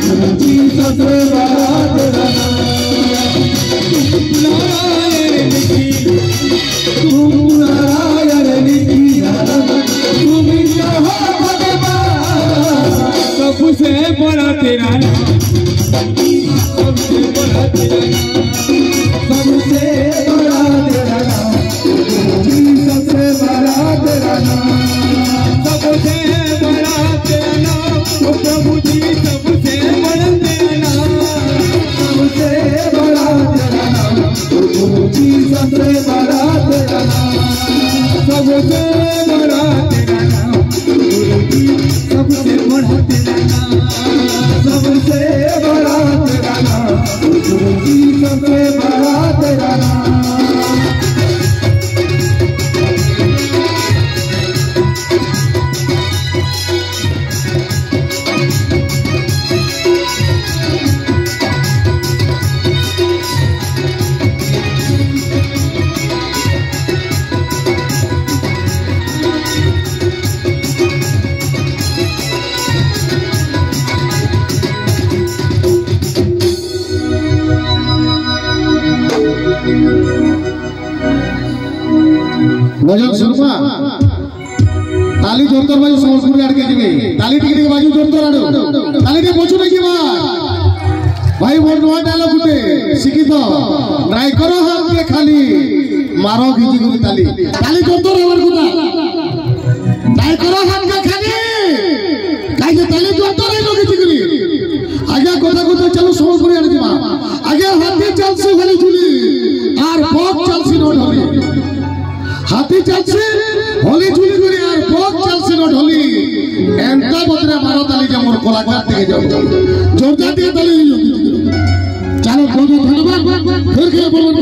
Jesus बड़ा तेरा नारायण लिखी तुम यहाँ भगवान सबसे बड़ा तेरा नाम सबसे बड़ा तेरा नाम सबसे बड़ा तेरा नाम जीसस बड़ा तेरा नाम सबसे बड़ा तेरा नाम ओ प्रभु जी सबसे बड़ा तेरा नाम सबसे बड़ा तेरा नाम जीसस बड़ा तेरा नाम सबसे बड़ा तेरा नाम सबसे बड़ा तेरा नाम सबसे बड़ा तेरा नाम सबसे बड़ा तेरा नाम भजन सुनवा ताली जोरदार बाजू समझपुर आड़ के जिबे ताली टिक टिक बाजू जोरदार आड़ो ताली के पछु नहीं बा भाई मोर नवा डायलॉग गुटे शिखित ट्राई करो हाथ के खाली मारो घिची गुली ताली ताली जोरदार हवर गुटा ट्राई करो हाथ के खाली काई के ताली जोरदार है घिची गुली आगे कोथा कोथा चलो समझपुर आड़ जिबा आगे हाथी चलसी वाली झुली आर पग चलसी नोट होली हाथी चलছে होली झुली করে আর পথ চলছে না ঢলি এন্টা বদরে মারো তালি যে মোর কলাকার থেকে যাও জোরদার দিয়ে তালি চলো বহুত ধন্যবাদ ফির কে বলবো